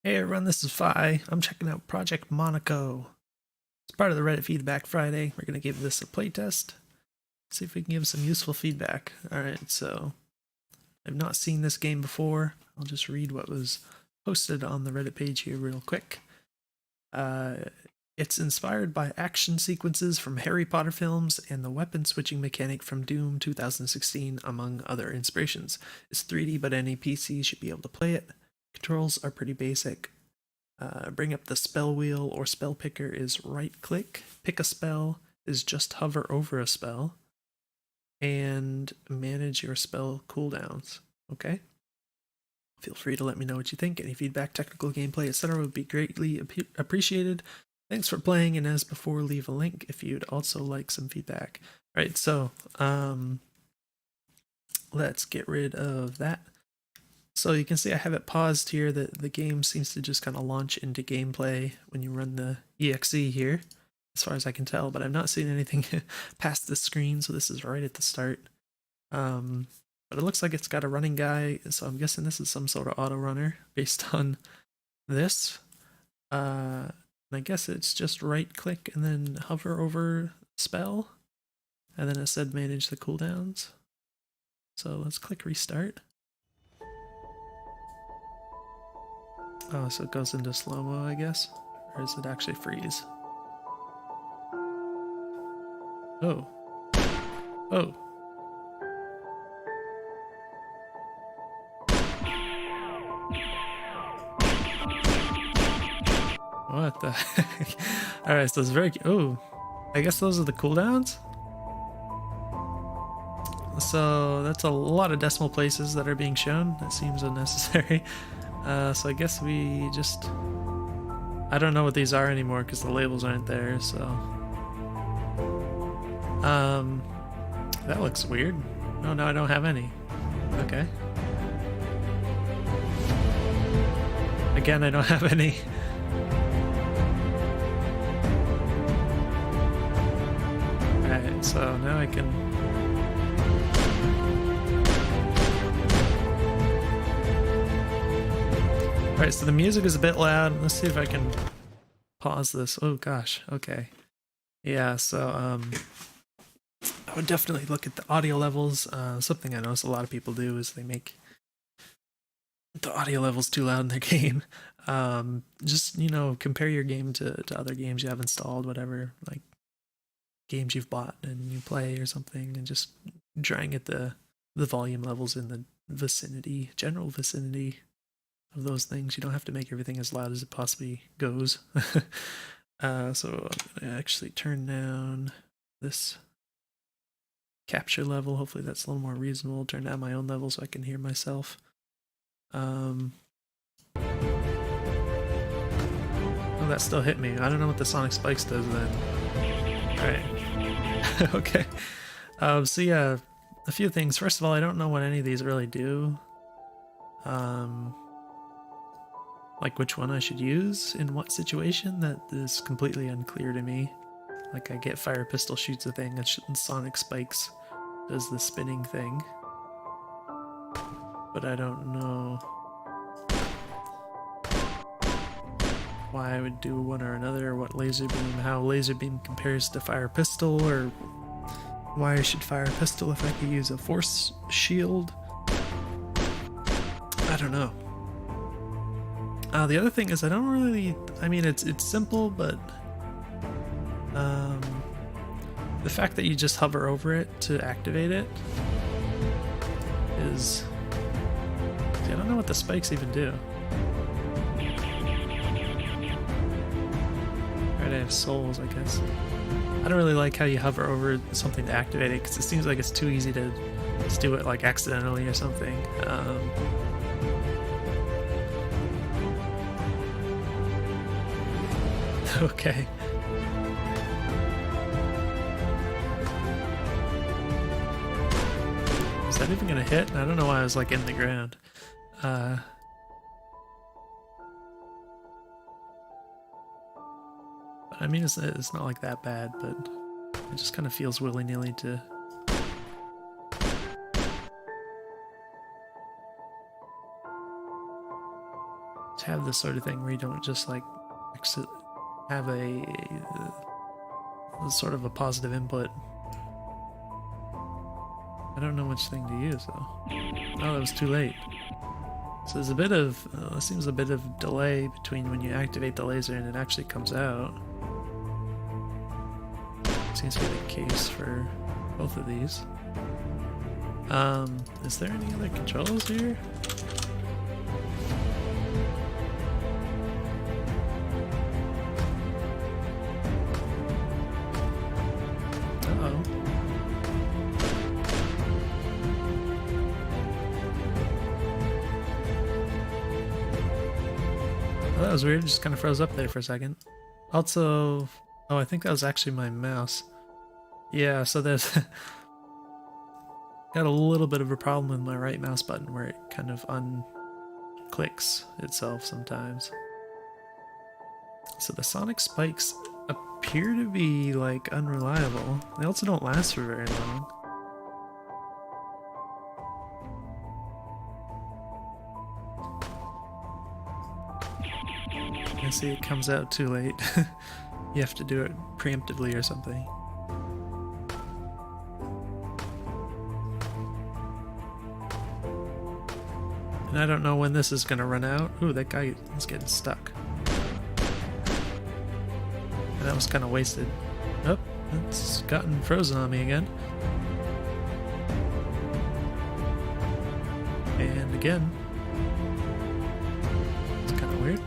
Hey everyone, this is Fi. I'm checking out Project Monaco. It's part of the Reddit Feedback Friday. We're going to give this a playtest. See if we can give some useful feedback. Alright, so I've not seen this game before. I'll just read what was posted on the Reddit page here real quick. It's inspired by action sequences from Harry Potter films and the weapon switching mechanic from Doom 2016, among other inspirations. It's 3D, but any PC should be able to play it. Controls are pretty basic. Bring up the spell wheel or spell picker is right click. Pick a spell is just hover over a spell. And manage your spell cooldowns. Okay? Feel free to let me know what you think. Any feedback, technical gameplay, etc. would be greatly appreciated. Thanks for playing, and as before, leave a link if you'd also like some feedback. All right, so let's get rid of that. So you can see I have it paused here. The game seems to just kind of launch into gameplay when you run the exe here, as far as I can tell, but I've not seen anything past this screen, so this is right at the start. But it looks like it's got a running guy, so I'm guessing this is some sort of auto runner based on this. And I guess it's just right click and then hover over spell, and then it said manage the cooldowns. So let's click restart. Oh, so it goes into slow-mo, I guess? Or does it actually freeze? Oh. Oh. What the heck? Alright, so it's very... Oh. I guess those are the cooldowns? So that's a lot of decimal places that are being shown. That seems unnecessary. So I guess we just... I don't know what these are anymore because the labels aren't there, so... That looks weird. Oh no, I don't have any. Okay. Again, I don't have any. Alright, so now I can... Alright, so the music is a bit loud. Let's see if I can pause this. Oh gosh, okay. Yeah, so I would definitely look at the audio levels. Something I notice a lot of people do is they make the audio levels too loud in their game. Just, you know, compare your game to other games you have installed, whatever, like games you've bought and you play or something, and just try and get the volume levels in the vicinity, general vicinity of those things. You don't have to make everything as loud as it possibly goes. So I'm gonna actually turn down this capture level. Hopefully that's a little more reasonable. Turn down my own level so I can hear myself. Oh, that still hit me. I don't know what the sonic spikes does then. Alright. Okay. So yeah, a few things. First of all, I don't know what any of these really do. Like which one I should use in what situation, that is completely unclear to me. Like I get fire pistol shoots a thing and sonic spikes does the spinning thing. But I don't know why I would do one or another, or what laser beam, how laser beam compares to fire pistol, or why I should fire pistol if I could use a force shield. I don't know. The other thing is I don't really, I mean it's simple, but the fact that you just hover over it to activate it is, I don't know what the spikes even do. Alright, I have souls, I guess. I don't really like how you hover over something to activate it, because it seems like it's too easy to just do it like accidentally or something. Okay. Is that even gonna hit? I don't know why I was like in the ground. But I mean, it's not like that bad, but it just kind of feels willy-nilly to... have this sort of thing where you don't just like have a sort of a positive input. I don't know which thing to use though. Oh, that was too late. So there's a bit of, seems a bit of delay between when you activate the laser and it actually comes out. Seems to be the case for both of these. Is there any other controls here? Uh-oh. Oh, that was weird, just kind of froze up there for a second. Also, oh, I think that was actually my mouse. Yeah, so there's got a little bit of a problem with my right mouse button where it kind of unclicks itself sometimes. So the sonic spikes appear to be like unreliable. They also don't last for very long. I see it comes out too late. You have to do it preemptively or something. And I don't know when this is gonna run out. Ooh, that guy is getting stuck. And that was kind of wasted. Oh, it's gotten frozen on me again. And again. It's kind of weird.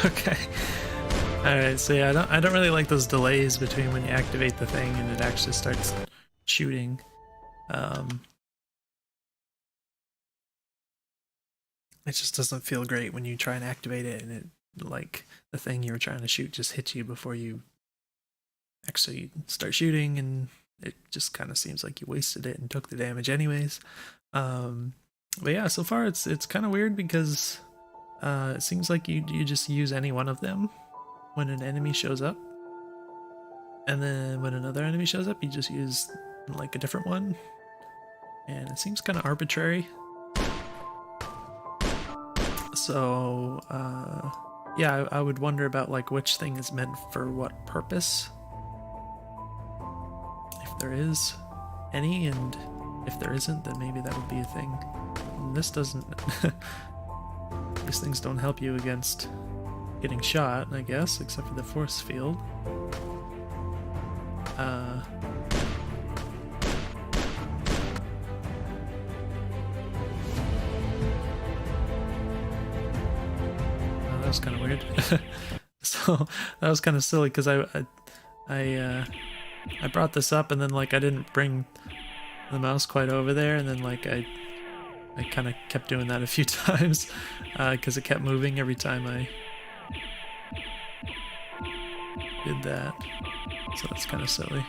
Okay. Alright, so yeah, I don't really like those delays between when you activate the thing and it actually starts shooting. It just doesn't feel great when you try and activate it and it, like, the thing you were trying to shoot just hits you before you actually start shooting, and it just kind of seems like you wasted it and took the damage anyways. But yeah, so far it's kind of weird because it seems like you just use any one of them when an enemy shows up, and then when another enemy shows up you just use like a different one, and it seems kind of arbitrary. So yeah, I would wonder about like which thing is meant for what purpose, if there is any, and if there isn't, then maybe that would be a thing. And this doesn't these things don't help you against getting shot, I guess, except for the force field. Oh, that was kind of weird. So that was kind of silly because I brought this up and then like I didn't bring the mouse quite over there, and then like I kind of kept doing that a few times because it kept moving every time I did that. So that's kind of silly.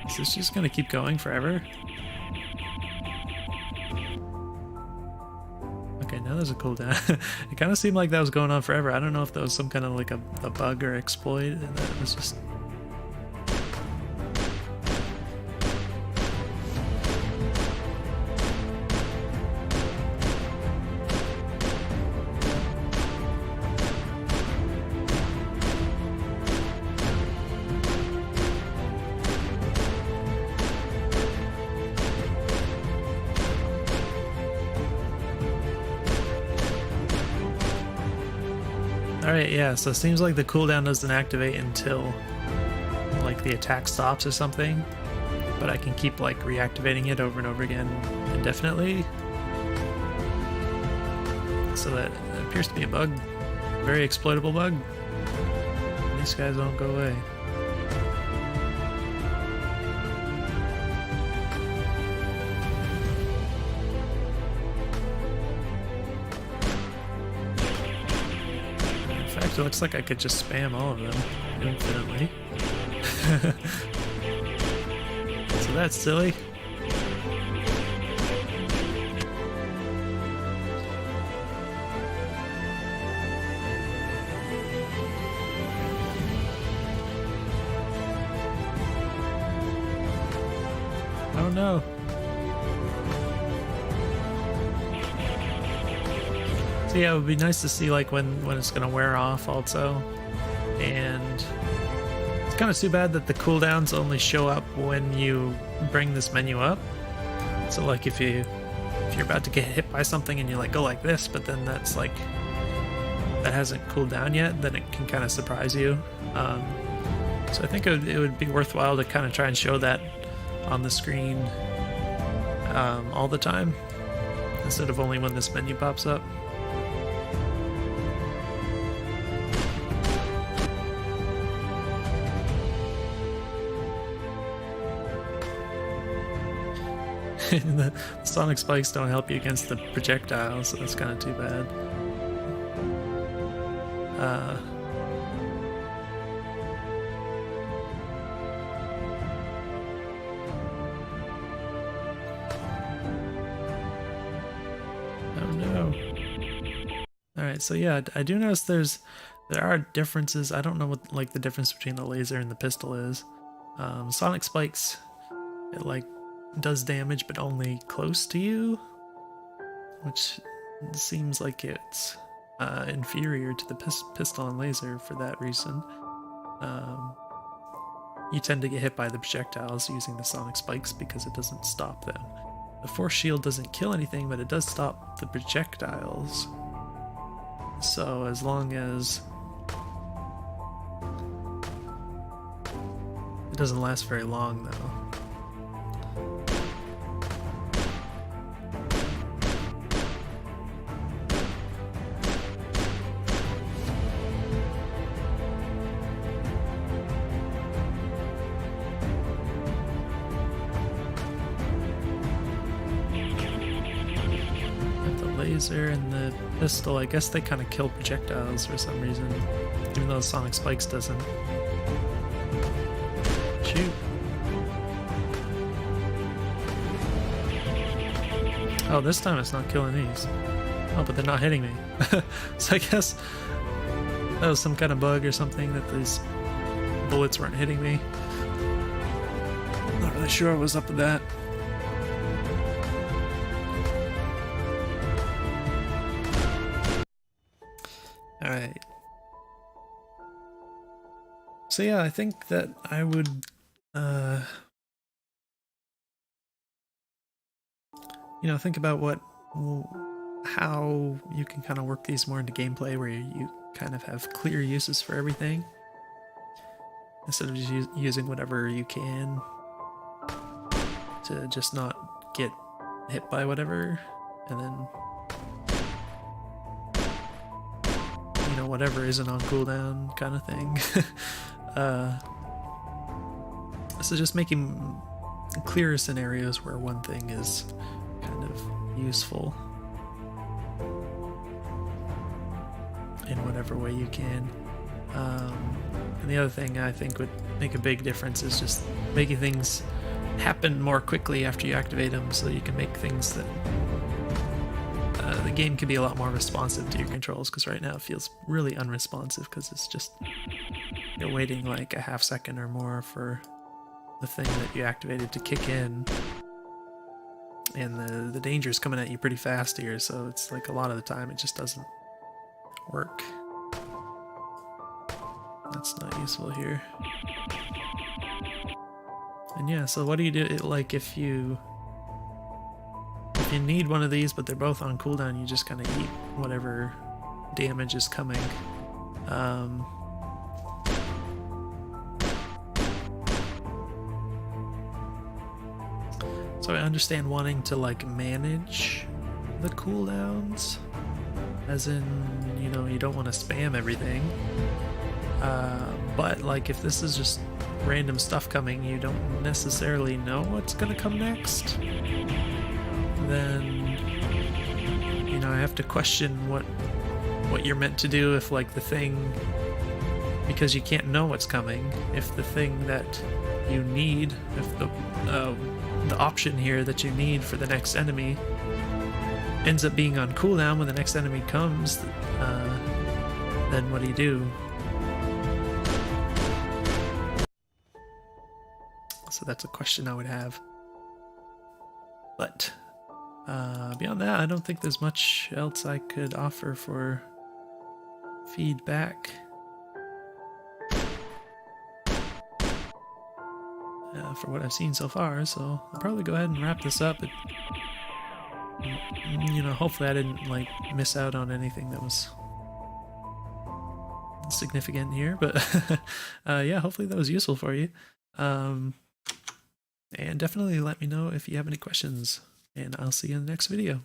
Is this just gonna keep going forever? Okay, now there's a cooldown. It kind of seemed like that was going on forever. I don't know if that was some kind of like a bug or exploit, and that was just Alright, yeah, so it seems like the cooldown doesn't activate until like the attack stops or something, but I can keep like reactivating it over and over again indefinitely. So that appears to be a bug, very exploitable bug. These guys don't go away. In fact, it looks like I could just spam all of them infinitely. So that's silly. Oh no. So yeah, it would be nice to see like when it's gonna wear off also. And it's kind of too bad that the cooldowns only show up when you bring this menu up. So like if you're about to get hit by something and you like go like this, but then that's like that hasn't cooled down yet, then it can kind of surprise you. So I think it would be worthwhile to kind of try and show that on the screen all the time instead of only when this menu pops up. The sonic spikes don't help you against the projectiles, so that's kind of too bad. Oh no. Alright, so yeah, I do notice there are differences. I don't know what like the difference between the laser and the pistol is. Sonic spikes, it like does damage but only close to you, which seems like it's inferior to the pistol and laser for that reason. You tend to get hit by the projectiles using the sonic spikes because it doesn't stop them. The force shield doesn't kill anything, but it does stop the projectiles. So as long as it doesn't last very long though. Laser and the pistol, I guess they kind of kill projectiles for some reason, even though sonic spikes doesn't. Shoot. Oh, this time it's not killing these. Oh, but they're not hitting me. So I guess that was some kind of bug or something that these bullets weren't hitting me. Not really sure what was up with that. Alright. So yeah, I think that I would think about how you can kind of work these more into gameplay where you kind of have clear uses for everything instead of just using whatever you can to just not get hit by whatever, and then whatever isn't on cooldown kind of thing. So just making clearer scenarios where one thing is kind of useful in whatever way you can. And the other thing I think would make a big difference is just making things happen more quickly after you activate them, so you can make things that the game can be a lot more responsive to your controls, because right now it feels really unresponsive because it's just you're waiting like a half second or more for the thing that you activated to kick in, and the danger's coming at you pretty fast here, so it's like a lot of the time it just doesn't work. That's not useful here. And yeah, so what do you do? Like if you need one of these but they're both on cooldown, you just kind of eat whatever damage is coming. So I understand wanting to like manage the cooldowns, as in, you know, you don't want to spam everything. But like if this is just random stuff coming, you don't necessarily know what's gonna come next, then, you know, I have to question what you're meant to do if like the thing, because you can't know what's coming, if the thing that you need, if the option here that you need for the next enemy ends up being on cooldown when the next enemy comes, then what do you do? So that's a question I would have. But beyond that, I don't think there's much else I could offer for feedback. For what I've seen so far, so I'll probably go ahead and wrap this up. You know, hopefully I didn't like miss out on anything that was significant here, but yeah, hopefully that was useful for you. And definitely let me know if you have any questions, and I'll see you in the next video.